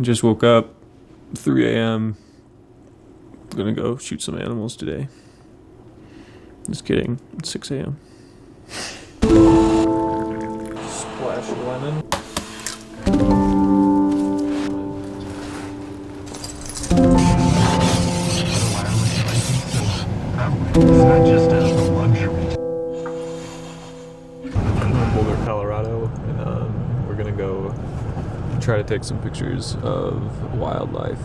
Just woke up, 3 a.m. Gonna go shoot some animals today. Just kidding, it's 6 a.m. Splash of lemon. It's not just a luxury. I'm in Boulder, Colorado, and we're gonna go try to take some pictures of wildlife.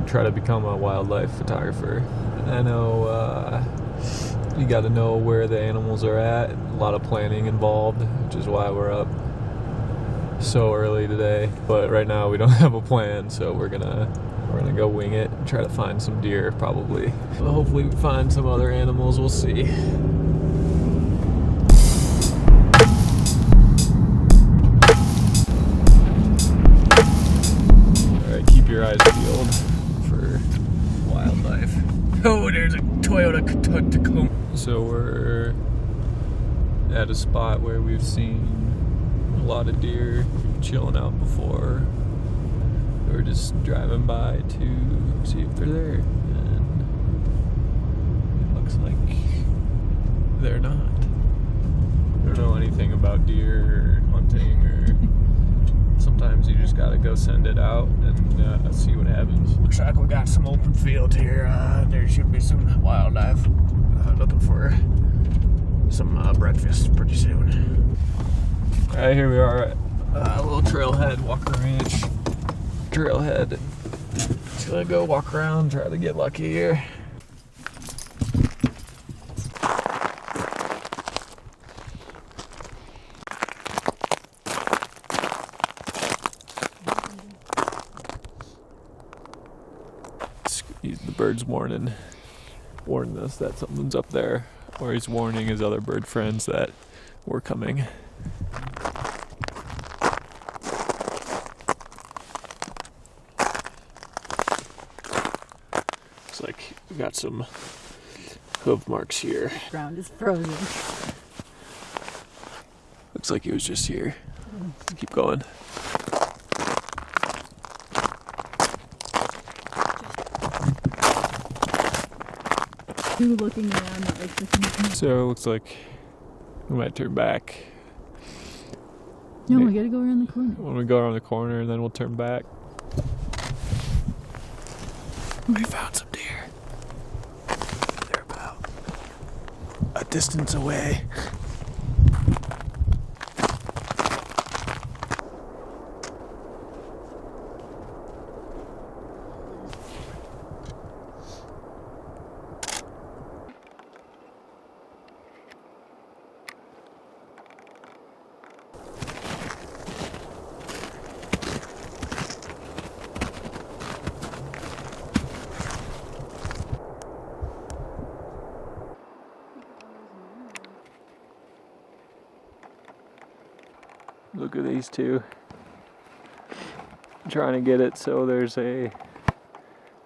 Try to become a wildlife photographer. I know you got to know where the animals are at. A lot of planning involved, which is why we're up so early today. But right now we don't have a plan, so we're gonna go wing it and try to find some deer probably. But hopefully we find some other animals. We'll see. Keep your eyes peeled for wildlife. Oh, there's a Toyota Tacoma. So we're at a spot where we've seen a lot of deer chilling out before. We're just driving by to see if they're there, and it looks like they're not. I don't know anything about deer or hunting or. Sometimes you just gotta go send it out and see what happens. Looks like we got some open field here. There should be some wildlife. Looking for some breakfast pretty soon. Alright, here we are at a little trailhead, Walker Ranch trailhead. Just gonna go walk around, try to get lucky here. The bird's warning us that something's up there, or he's warning his other bird friends that we're coming. Looks like we got some hoof marks here. The ground is frozen. Looks like he was just here. Let's keep going. Looking around, not like looking. So it looks like we might turn back. No, we gotta go around the corner. When we go around the corner, and then we'll turn back. We found some deer. They're about a distance away. Look at these two. I'm trying to get it so there's a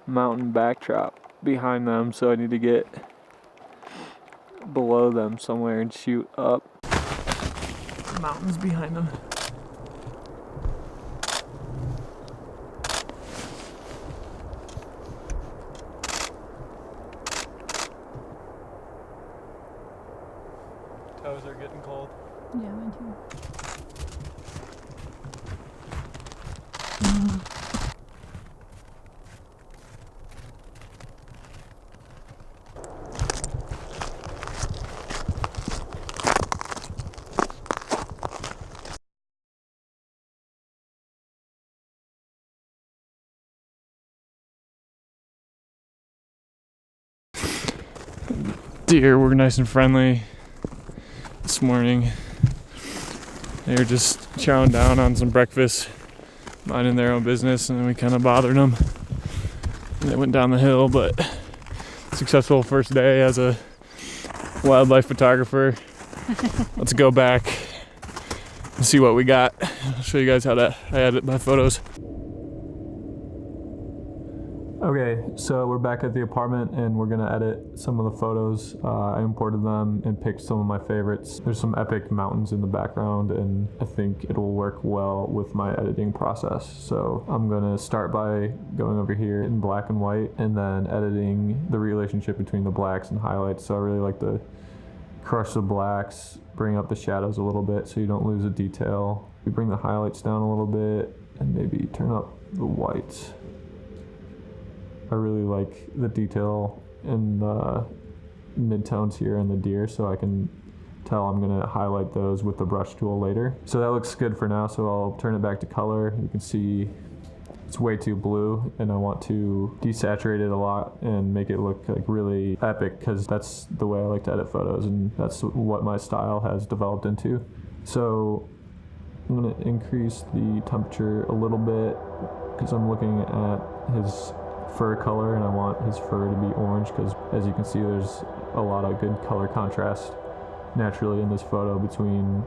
mountain backdrop behind them, so I need to get below them somewhere and shoot up. Mountains behind them. Toes are getting cold. Yeah, mine too. Deer were nice and friendly this morning. They were just chowing down on some breakfast, minding their own business, and then we kind of bothered them. And they went down the hill, but successful first day as a wildlife photographer. Let's go back and see what we got. I'll show you guys how I edit my photos. Okay, so we're back at the apartment and we're gonna edit some of the photos. I imported them and picked some of my favorites. There's some epic mountains in the background and I think it'll work well with my editing process. So I'm gonna start by going over here in black and white and then editing the relationship between the blacks and highlights. So I really like to crush the blacks, bring up the shadows a little bit so you don't lose a detail. We bring the highlights down a little bit and maybe turn up the whites. I really like the detail in the midtones here in the deer, so I can tell I'm gonna highlight those with the brush tool later. So that looks good for now, so I'll turn it back to color. You can see it's way too blue and I want to desaturate it a lot and make it look like really epic, because that's the way I like to edit photos and that's what my style has developed into. So I'm gonna increase the temperature a little bit because I'm looking at his fur color and I want his fur to be orange, because as you can see there's a lot of good color contrast naturally in this photo between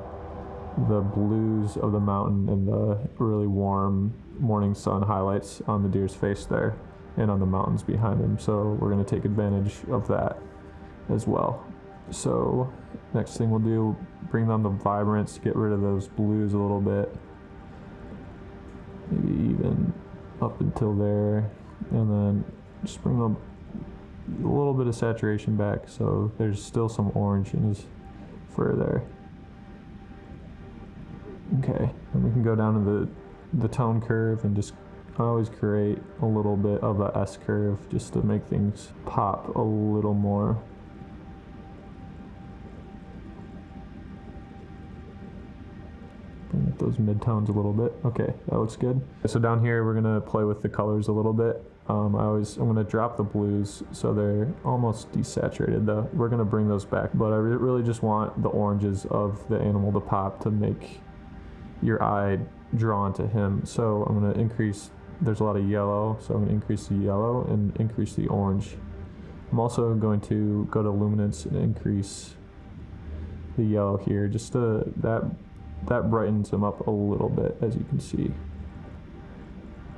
the blues of the mountain and the really warm morning sun highlights on the deer's face there and on the mountains behind him. So we're going to take advantage of that as well. So next thing we'll do, bring down the vibrance, get rid of those blues a little bit, maybe even up until there, and then just bring a little bit of saturation back so there's still some orange in his fur there. Okay, and we can go down to the tone curve and just always create a little bit of a S curve just to make things pop a little more. Bring up those midtones a little bit. Okay, that looks good. So down here we're gonna play with the colors a little bit. I'm gonna drop the blues so they're almost desaturated though. We're gonna bring those back, but I really just want the oranges of the animal to pop to make your eye drawn to him. So I'm gonna increase, there's a lot of yellow, so I'm gonna increase the yellow and increase the orange. I'm also going to go to luminance and increase the yellow here, just to, that brightens him up a little bit, as you can see.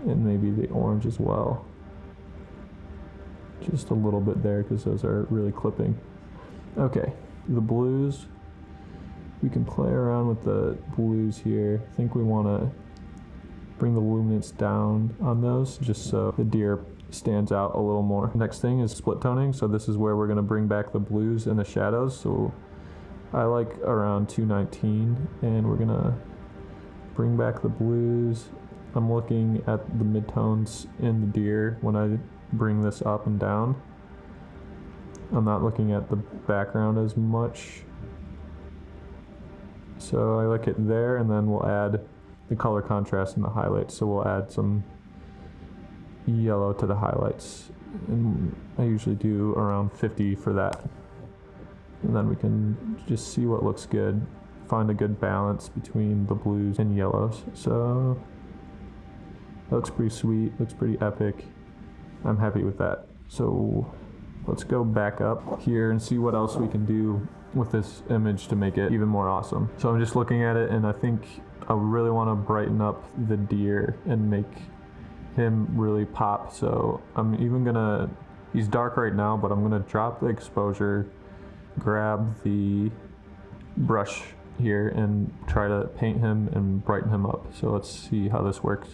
And maybe the orange as well. Just a little bit there, because those are really clipping. Okay, the blues. We can play around with the blues here. I think we want to bring the luminance down on those just so the deer stands out a little more. Next thing is split toning. So this is where we're going to bring back the blues and the shadows. So I like around 219, and we're going to bring back the blues. I'm looking at the midtones in the deer when I bring this up and down. I'm not looking at the background as much. So I like it there, and then we'll add the color contrast in the highlights. So we'll add some yellow to the highlights, and I usually do around 50 for that. And then we can just see what looks good, find a good balance between the blues and yellows. So that looks pretty sweet, looks pretty epic. I'm happy with that. So let's go back up here and see what else we can do with this image to make it even more awesome. So I'm just looking at it and I think I really want to brighten up the deer and make him really pop. So I'm even gonna, he's dark right now, but I'm gonna drop the exposure, grab the brush here and try to paint him and brighten him up. So let's see how this works.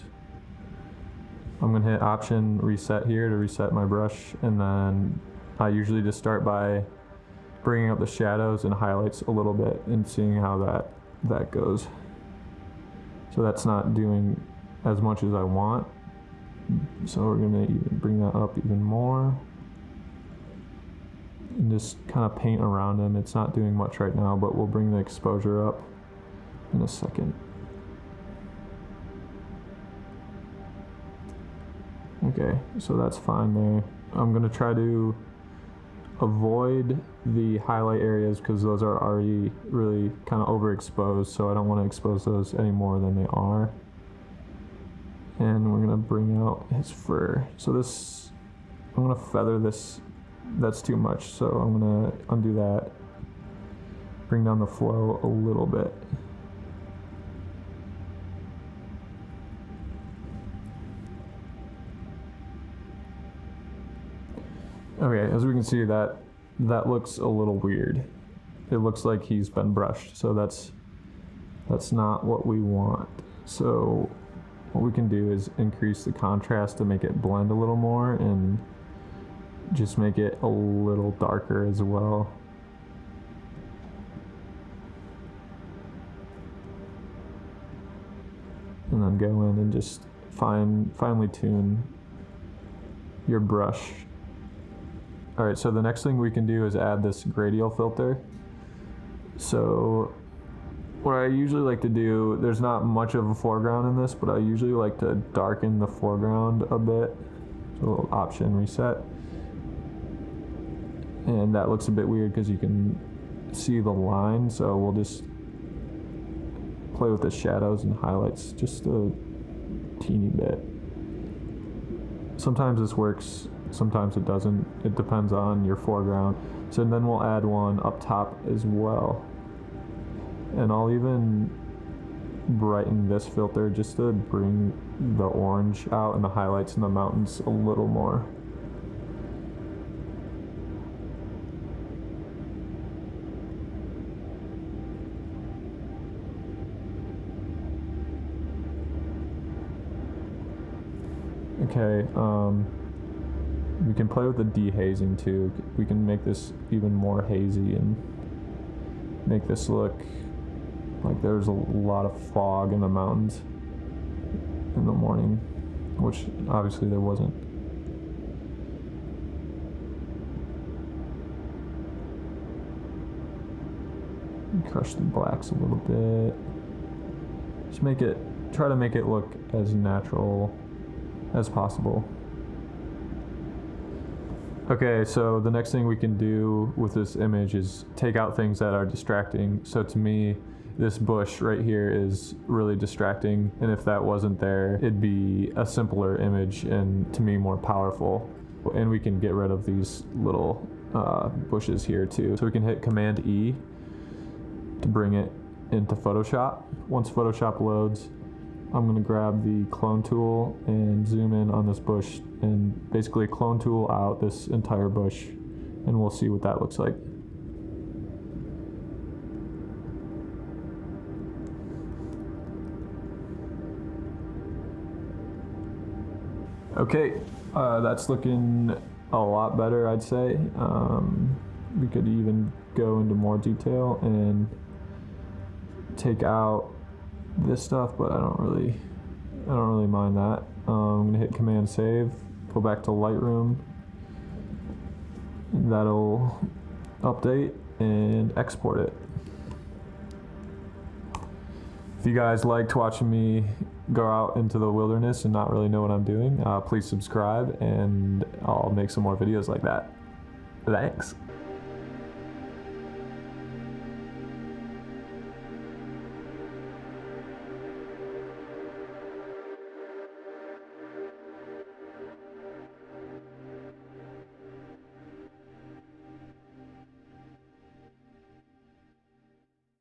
I'm gonna hit Option Reset here to reset my brush, and then I usually just start by bringing up the shadows and highlights a little bit and seeing how that goes. So that's not doing as much as I want. So we're gonna even bring that up even more and just kind of paint around him. It's not doing much right now, but we'll bring the exposure up in a second. Okay, so that's fine there. I'm gonna try to avoid the highlight areas because those are already really kind of overexposed, so I don't want to expose those any more than they are. And we're gonna bring out his fur. So this, I'm gonna feather this, that's too much, so I'm gonna undo that, bring down the flow a little bit. Okay, as we can see, that looks a little weird. It looks like he's been brushed, so that's not what we want. So what we can do is increase the contrast to make it blend a little more and just make it a little darker as well. And then go in and just finely tune your brush. All right, so the next thing we can do is add this gradial filter. So what I usually like to do, there's not much of a foreground in this, but I usually like to darken the foreground a bit. So option reset. And that looks a bit weird because you can see the line, so we'll just play with the shadows and highlights just a teeny bit. Sometimes this works, sometimes it doesn't. It depends on your foreground. So then we'll add one up top as well. And I'll even brighten this filter just to bring the orange out and the highlights in the mountains a little more. Okay, we can play with the dehazing too. We can make this even more hazy and make this look like there's a lot of fog in the mountains in the morning, which obviously there wasn't. Crush the blacks a little bit. Just try to make it look as natural as possible. Okay, so the next thing we can do with this image is take out things that are distracting. So to me, this bush right here is really distracting, and if that wasn't there, it'd be a simpler image and to me more powerful. And we can get rid of these little bushes here too. So we can hit Command E to bring it into Photoshop. Once Photoshop loads, I'm gonna grab the clone tool and zoom in on this bush and basically clone tool out this entire bush, and we'll see what that looks like. Okay, that's looking a lot better, I'd say. We could even go into more detail and take out this stuff, but I don't really mind that. I'm gonna hit Command Save, go back to Lightroom. That'll update and export it. If you guys liked watching me go out into the wilderness and not really know what I'm doing, please subscribe and I'll make some more videos like that. Thanks.